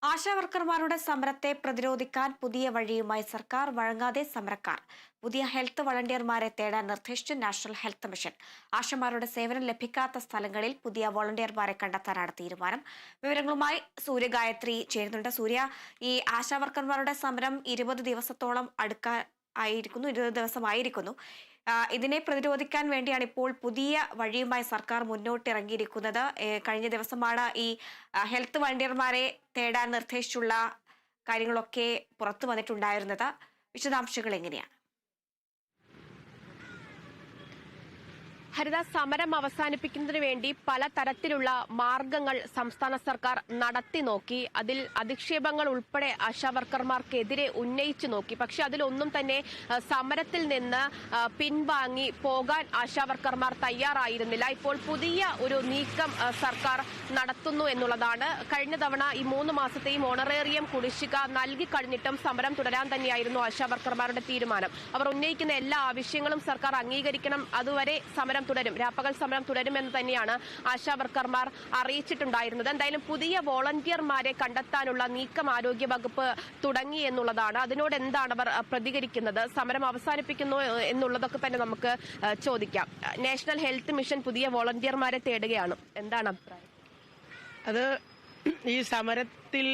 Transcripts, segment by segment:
ആശാവർക്കർമാരുടെ സമരത്തെ പ്രതിരോധിക്കാൻ പുതിയ വഴിയുമായി സർക്കാർ വഴങ്ങാതെ സമരക്കാർ പുതിയ ഹെൽത്ത് വളണ്ടിയർമാരെ തേടാൻ നിർദ്ദേശിച്ചു നാഷണൽ ഹെൽത്ത് മിഷൻ. ആശമാരുടെ സേവനം ലഭിക്കാത്ത സ്ഥലങ്ങളിൽ പുതിയ വോളണ്ടിയർമാരെ കണ്ടെത്താനാണ് തീരുമാനം. വിവരങ്ങളുമായി സൂര്യ ഗായത്രി ചേരുന്നുണ്ട്. സൂര്യ, ഈ ആശാവർക്കർമാരുടെ സമരം 20 ദിവസത്തോളം ആയിരിക്കുന്നു 20 ദിവസമായിരിക്കുന്നു. ഇതിനെ പ്രതിരോധിക്കാൻ വേണ്ടിയാണ് ഇപ്പോൾ പുതിയ വഴിയുമായി സർക്കാർ മുന്നോട്ടിറങ്ങിയിരിക്കുന്നത്. കഴിഞ്ഞ ദിവസമാണ് ഈ ഹെൽത്ത് വളണ്ടിയർമാരെ തേടാൻ നിർദ്ദേശിച്ചുള്ള കാര്യങ്ങളൊക്കെ പുറത്തു വന്നിട്ടുണ്ടായിരുന്നത്. വിശദാംശങ്ങൾ എങ്ങനെയാണ്? ഹരിത, സമരം അവസാനിപ്പിക്കുന്നതിന് വേണ്ടി പലതരത്തിലുള്ള മാർഗങ്ങൾ സംസ്ഥാന സർക്കാർ നടത്തി നോക്കി. അതിൽ അധിക്ഷേപങ്ങൾ ഉൾപ്പെടെ ആശാവർക്കർമാർക്കെതിരെ ഉന്നയിച്ചു നോക്കി. പക്ഷെ അതിലൊന്നും തന്നെ സമരത്തിൽ നിന്ന് പിൻവാങ്ങി പോകാൻ ആശാവർക്കർമാർ തയ്യാറായിരുന്നില്ല. ഇപ്പോൾ പുതിയ ഒരു നീക്കം സർക്കാർ നടത്തുന്നു എന്നുള്ളതാണ്. കഴിഞ്ഞ തവണ ഈ 3 മാസത്തെയും ഓണറേറിയം കുടിശ്ശിക നൽകി കഴിഞ്ഞിട്ടും സമരം തുടരാൻ തന്നെയായിരുന്നു ആശാവർക്കർമാരുടെ തീരുമാനം. അവർ ഉന്നയിക്കുന്ന എല്ലാ ആവശ്യങ്ങളും സർക്കാർ അംഗീകരിക്കണം, അതുവരെ സമരം തുടരും, രാപ്പകൽ സമരം തുടരുമെന്ന് തന്നെയാണ് ആശാവർക്കർമാർ അറിയിച്ചിട്ടുണ്ടായിരുന്നത്. എന്തായാലും പുതിയ വോളണ്ടിയർമാരെ കണ്ടെത്താനുള്ള നീക്കം ആരോഗ്യ വകുപ്പ് തുടങ്ങി എന്നുള്ളതാണ്. അതിനോട് എന്താണ് അവർ പ്രതികരിക്കുന്നത്? സമരം അവസാനിപ്പിക്കുന്നു എന്നുള്ളതൊക്കെ തന്നെ നമുക്ക് ചോദിക്കാം. നാഷണൽ ഹെൽത്ത് മിഷൻ പുതിയ വോളണ്ടിയർമാരെ തേടുകയാണ്, എന്താണ് അഭിപ്രായം? അത് ഈ സമരത്തിൽ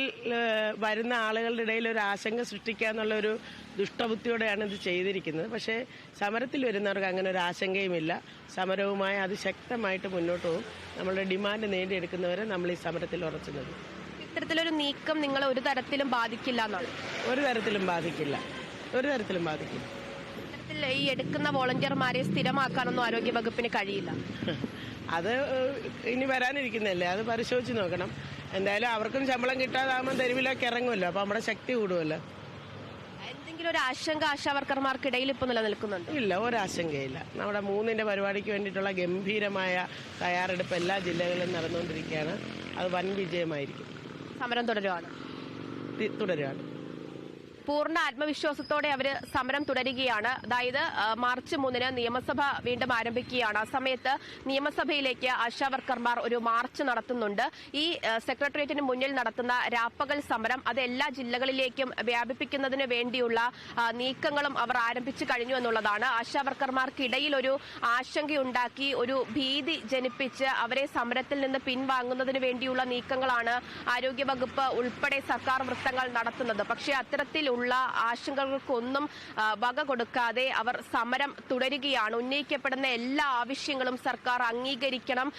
വരുന്ന ആളുകളുടെ ഇടയിൽ ഒരു ആശങ്ക സൃഷ്ടിക്കുക എന്നുള്ള ഒരു ദുഷ്ടബുദ്ധിയോടെയാണ് ഇത് ചെയ്തിരിക്കുന്നത്. പക്ഷേ സമരത്തിൽ വരുന്നവർക്ക് അങ്ങനെ ഒരു ആശങ്കയുമില്ല. സമരവുമായി അതിശക്തമായിട്ട് മുന്നോട്ട് പോകും. നമ്മളുടെ ഡിമാൻഡ് നേടിയെടുക്കുന്നവരെ നമ്മൾ ഈ സമരത്തിൽ ഉറച്ചു നിൽക്കും. ഇത്തരത്തിലൊരു നീക്കം നിങ്ങളെ ഒരു തരത്തിലും ബാധിക്കില്ല എന്നാണ്? ഒരു തരത്തിലും ബാധിക്കില്ല. ഈ എടുക്കുന്ന വോളണ്ടിയർമാരെ സ്ഥിരമാക്കാനൊന്നും ആരോഗ്യ വകുപ്പിന് കഴിയില്ല. അത് ഇനി വരാനിരിക്കുന്നതല്ലേ, അത് പരിശോധിച്ച് നോക്കണം. എന്തായാലും അവർക്കും ശമ്പളം കിട്ടാതാകുമ്പോൾ തെരുവിലേക്ക് ഇറങ്ങുമല്ലോ, അപ്പൊ നമ്മുടെ ശക്തി കൂടുമല്ലോ. എന്തെങ്കിലും ഒരു ആശങ്ക ആശാവർക്കർമാർക്കിടയിൽ ഇപ്പൊ നിലനിൽക്കുന്നുണ്ട്? ഇല്ല, ഒരാശങ്കയില്ല. നമ്മുടെ 3-ന്റെ പരിപാടിക്ക് വേണ്ടിയിട്ടുള്ള ഗംഭീരമായ തയ്യാറെടുപ്പ് എല്ലാ ജില്ലകളിലും നടന്നുകൊണ്ടിരിക്കുകയാണ്. അത് വൻ വിജയമായിരിക്കും. സമരം തുടരുകയാണ്. പൂർണ്ണ ആത്മവിശ്വാസത്തോടെ അവർ സമരം തുടരുകയാണ്. അതായത് മാർച്ച് 3-ന് നിയമസഭ വീണ്ടും ആരംഭിക്കുകയാണ്. ആ സമയത്ത് നിയമസഭയിലേക്ക് ആശാവർക്കർമാർ ഒരു മാർച്ച് നടത്തുന്നുണ്ട്. ഈ സെക്രട്ടേറിയറ്റിന് മുന്നിൽ നടത്തുന്ന രാപ്പകൽ സമരം അത് എല്ലാ ജില്ലകളിലേക്കും വ്യാപിപ്പിക്കുന്നതിന് വേണ്ടിയുള്ള നീക്കങ്ങളും അവർ ആരംഭിച്ചു കഴിഞ്ഞു എന്നുള്ളതാണ്. ആശാവർക്കർമാർക്കിടയിൽ ഒരു ആശങ്കയുണ്ടാക്കി, ഒരു ഭീതി ജനിപ്പിച്ച് അവരെ സമരത്തിൽ നിന്ന് പിൻവാങ്ങുന്നതിന് വേണ്ടിയുള്ള നീക്കങ്ങളാണ് ആരോഗ്യവകുപ്പ് ഉൾപ്പെടെ സർക്കാർ വൃത്തങ്ങൾ നടത്തുന്നത്. പക്ഷേ അത്തരത്തിൽ ഉള്ള ആശങ്കകൾക്കൊന്നും വക കൊടുക്കാതെ അവർ സമരം തുടരുകയാണ്. ഉന്നയിക്കപ്പെടുന്ന എല്ലാ ആവശ്യങ്ങളും സർക്കാർ അംഗീകരിക്കണം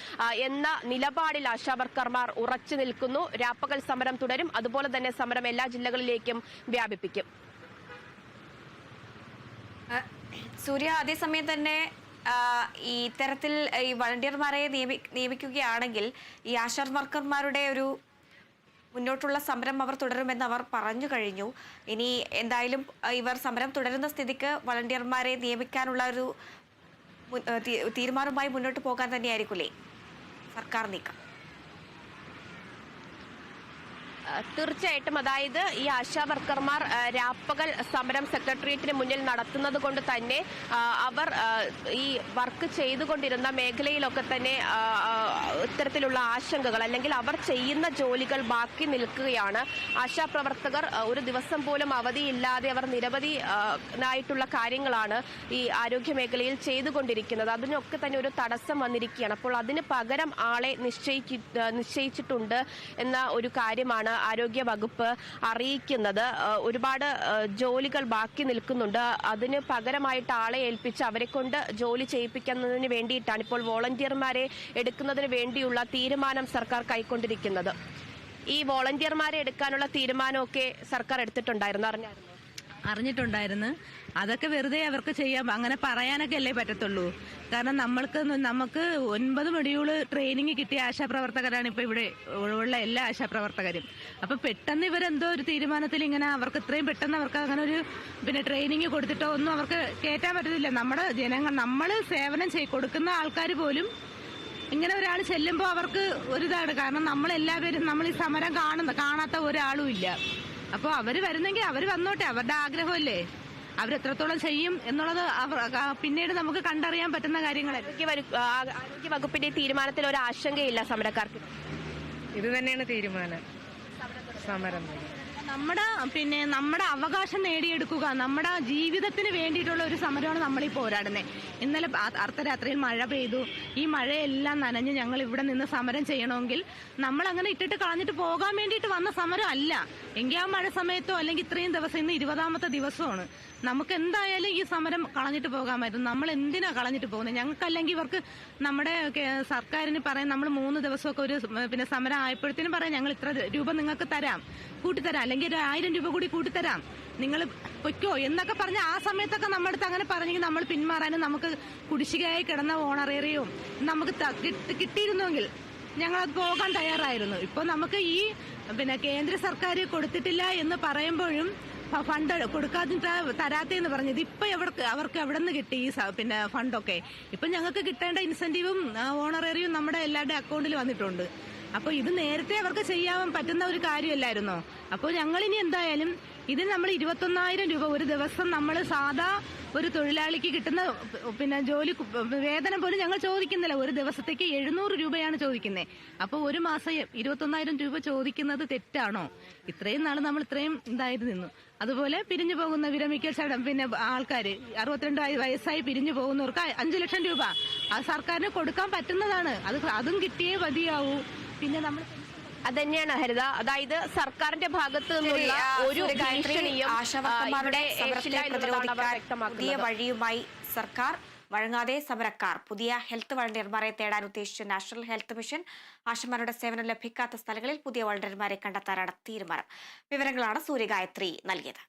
എന്ന നിലപാടിൽ ആശാവർക്കർമാർ ഉറച്ചു നിൽക്കുന്നു. രാപ്പകൽ സമരം തുടരും. അതുപോലെ തന്നെ സമരം എല്ലാ ജില്ലകളിലേക്കും വ്യാപിപ്പിക്കും. സൂര്യ, അതേസമയം തന്നെ ഈ ഇത്തരത്തിൽ ഈ വളണ്ടിയർമാരെ നിയമിക്കുകയാണെങ്കിൽ ഈ ആശാ വർക്കർമാരുടെ ഒരു മുന്നോട്ടുള്ള സമരം അവർ തുടരുമെന്ന് അവർ പറഞ്ഞു കഴിഞ്ഞു. ഇനി എന്തായാലും ഇവർ സമരം തുടരുന്ന സ്ഥിതിക്ക് വളണ്ടിയർമാരെ നിയമിക്കാനുള്ള ഒരു തീരുമാനവുമായി മുന്നോട്ട് പോകാൻ തന്നെയായിരിക്കില്ലേ സർക്കാർ നീക്കം? തീർച്ചയായിട്ടും. അതായത് ഈ ആശാവർക്കർമാർ രാപ്പകൽ സമരം സെക്രട്ടേറിയറ്റിന് മുന്നിൽ നടത്തുന്നത് കൊണ്ട് തന്നെ അവർ ഈ വർക്ക് ചെയ്തുകൊണ്ടിരുന്ന മേഖലയിലൊക്കെ തന്നെ ഇത്തരത്തിലുള്ള ആശങ്കകൾ അല്ലെങ്കിൽ അവർ ചെയ്യുന്ന ജോലികൾ ബാക്കി നിൽക്കുകയാണ്. ആശാപ്രവർത്തകർ ഒരു ദിവസം പോലും അവധിയില്ലാതെ അവർ നിരവധി ആയിട്ടുള്ള കാര്യങ്ങളാണ് ഈ ആരോഗ്യ മേഖലയിൽ ചെയ്തുകൊണ്ടിരിക്കുന്നത്. അതിനൊക്കെ തന്നെ ഒരു തടസ്സം വന്നിരിക്കുകയാണ്. അപ്പോൾ അതിന് പകരം ആളെ നിശ്ചയിച്ചിട്ടുണ്ട് എന്ന ഒരു കാര്യമാണ് ആരോഗ്യ വകുപ്പ് അറിയിക്കുന്നത്. ഒരുപാട് ജോലികൾ ബാക്കി നിൽക്കുന്നുണ്ട്. അതിന് പകരമായിട്ട് ആളെ ഏൽപ്പിച്ച് അവരെ കൊണ്ട് ജോലി ചെയ്യിപ്പിക്കുന്നതിന് വേണ്ടിയിട്ടാണ് ഇപ്പോൾ വോളണ്ടിയർമാരെ എടുക്കുന്നതിന് വേണ്ടിയുള്ള തീരുമാനം സർക്കാർ കൈക്കൊണ്ടിരിക്കുന്നത്. ഈ വോളണ്ടിയർമാരെ എടുക്കാനുള്ള തീരുമാനമൊക്കെ സർക്കാർ എടുത്തിട്ടുണ്ടായിരുന്നു, അറിഞ്ഞിട്ടുണ്ടായിരുന്നു. അതൊക്കെ വെറുതെ അവർക്ക് ചെയ്യാം, അങ്ങനെ പറയാനൊക്കെ അല്ലേ പറ്റത്തുള്ളൂ. കാരണം നമുക്ക് 9 മൊഡ്യൂള് ട്രെയിനിങ് കിട്ടിയ ആശാപ്രവർത്തകരാണ് ഇപ്പൊ ഇവിടെ ഉള്ള എല്ലാ ആശാപ്രവർത്തകരും. അപ്പൊ പെട്ടെന്ന് ഇവരെന്തോ ഒരു തീരുമാനത്തിൽ ഇങ്ങനെ അവർക്ക് ഇത്രയും പെട്ടെന്ന് അവർക്ക് അങ്ങനെ ഒരു ട്രെയിനിങ് കൊടുത്തിട്ടോ ഒന്നും അവർക്ക് കയറ്റാൻ പറ്റത്തില്ല. നമ്മുടെ ജനങ്ങൾ, നമ്മൾ സേവനം കൊടുക്കുന്ന ആൾക്കാർ പോലും ഇങ്ങനെ ഒരാൾ ചെല്ലുമ്പോൾ അവർക്ക് ഒരിതാണ്. കാരണം നമ്മളെല്ലാവരും നമ്മൾ ഈ സമരം കാണാത്ത ഒരാളും ഇല്ല. അപ്പോൾ അവര് വരുന്നെങ്കിൽ അവര് വന്നോട്ടെ, അവരുടെ ആഗ്രഹമല്ലേ. അവരെത്രത്തോളം ചെയ്യും എന്നുള്ളത് പിന്നീട് നമുക്ക് കണ്ടറിയാൻ പറ്റുന്ന കാര്യങ്ങളല്ലേ. ആരോഗ്യ വകുപ്പിന്റെ തീരുമാനത്തിൽ ഒരു ആശങ്കയില്ല സമരക്കാർക്ക്? ഇത് തന്നെയാണ് തീരുമാനം. സമരം. നമ്മുടെ അവകാശം നേടിയെടുക്കുക, നമ്മുടെ ജീവിതത്തിന് വേണ്ടിയിട്ടുള്ള ഒരു സമരമാണ് നമ്മളീ പോരാടുന്നത്. ഇന്നലെ അർദ്ധരാത്രിയിൽ മഴ പെയ്തു. ഈ മഴയെല്ലാം നനഞ്ഞ് ഞങ്ങൾ ഇവിടെ നിന്ന് സമരം ചെയ്യണമെങ്കിൽ നമ്മൾ അങ്ങനെ ഇട്ടിട്ട് കളഞ്ഞിട്ട് പോകാൻ വേണ്ടിയിട്ട് വന്ന സമരം അല്ല. എങ്കിൽ ആ മഴ സമയത്തോ അല്ലെങ്കിൽ ഇത്രയും ദിവസം, ഇന്ന് 20ാമത്തെ ദിവസമാണ്, നമുക്ക് എന്തായാലും ഈ സമരം കളഞ്ഞിട്ട് പോകാമായിരുന്നു. നമ്മൾ എന്തിനാ കളഞ്ഞിട്ട് പോകുന്നത്? ഞങ്ങൾക്കല്ലെങ്കിൽ ഇവർക്ക് നമ്മുടെ സർക്കാരിന് പറയാം നമ്മൾ 3 ദിവസമൊക്കെ ഒരു സമരം ആയപ്പോഴത്തേനും പറയാം ഞങ്ങൾ ഇത്ര രൂപ നിങ്ങൾക്ക് തരാം, കൂട്ടിത്തരാം, അല്ലെങ്കിൽ 1000 രൂപ കൂടി കൂട്ടിത്തരാം, നിങ്ങൾ പൊയ്ക്കോ എന്നൊക്കെ പറഞ്ഞ് ആ സമയത്തൊക്കെ നമ്മുടെ അടുത്ത് അങ്ങനെ പറഞ്ഞെങ്കിൽ നമ്മൾ പിന്മാറാനും നമുക്ക് കുടിശ്ശികയായി കിടന്ന ഓണറേറിയവും നമുക്ക് കിട്ടിയിരുന്നെങ്കിൽ ഞങ്ങളത് പോകാൻ തയ്യാറായിരുന്നു. ഇപ്പൊ നമുക്ക് ഈ കേന്ദ്ര സർക്കാർ കൊടുത്തിട്ടില്ല എന്ന് പറയുമ്പോഴും ഫണ്ട് കൊടുക്കാതെ തരാത്തേന്ന് പറഞ്ഞത് ഇപ്പൊ അവർക്ക് എവിടെ നിന്ന് കിട്ടി ഈ ഫണ്ടൊക്കെ? ഇപ്പൊ ഞങ്ങൾക്ക് കിട്ടേണ്ട ഇൻസെന്റീവും ഓണറേറിയും നമ്മുടെ എല്ലാവരുടെ അക്കൗണ്ടിൽ വന്നിട്ടുണ്ട്. അപ്പൊ ഇത് നേരത്തെ അവർക്ക് ചെയ്യാൻ പറ്റുന്ന ഒരു കാര്യമല്ലായിരുന്നോ? അപ്പോൾ ഞങ്ങളിനി എന്തായാലും ഇതിന് നമ്മൾ 21,000 രൂപ ഒരു ദിവസം നമ്മൾ സാധാ ഒരു തൊഴിലാളിക്ക് കിട്ടുന്ന ജോലി വേതനം പോലും ഞങ്ങൾ ചോദിക്കുന്നില്ല. ഒരു ദിവസത്തേക്ക് 700 രൂപയാണ് ചോദിക്കുന്നത്. അപ്പോൾ ഒരു മാസം 21,000 രൂപ ചോദിക്കുന്നത് തെറ്റാണോ? ഇത്രയും നാൾ നമ്മൾ ഇത്രയും നിന്നു. അതുപോലെ പിരിഞ്ഞു പോകുന്ന വിരമിക്കൽ ആൾക്കാർ 62 വയസ്സായി പിരിഞ്ഞു പോകുന്നവർക്ക് 5 ലക്ഷം രൂപ ആ സർക്കാരിന് കൊടുക്കാൻ പറ്റുന്നതാണ്. അതും കിട്ടിയേ മതിയാവൂ. പിന്നെ നമ്മൾ അതന്നെയാണ് ഹരിത, അതായത് സർക്കാരിന്റെ ഭാഗത്ത് നിന്നുള്ള ഒരു ഭീഷണിയും ആശാവർക്കർമാരുടെ സമരത്തെ പ്രതിരോധിക്കാൻ പുതിയ വഴിയുമായി സർക്കാർ വഴങ്ങാതെ സമരക്കാർ പുതിയ ഹെൽത്ത് വളണ്ടിയർമാരെ തേടാൻ ഉദ്ദേശിച്ച നാഷണൽ ഹെൽത്ത് മിഷൻ. ആശമാരുടെ സേവനം ലഭിക്കാത്ത സ്ഥലങ്ങളിൽ പുതിയ വളണ്ടിയർമാരെ കണ്ടെത്താനാണ് തീരുമാനം. വിവരങ്ങളാണ് സൂര്യഗായത്രി നൽകിയത്.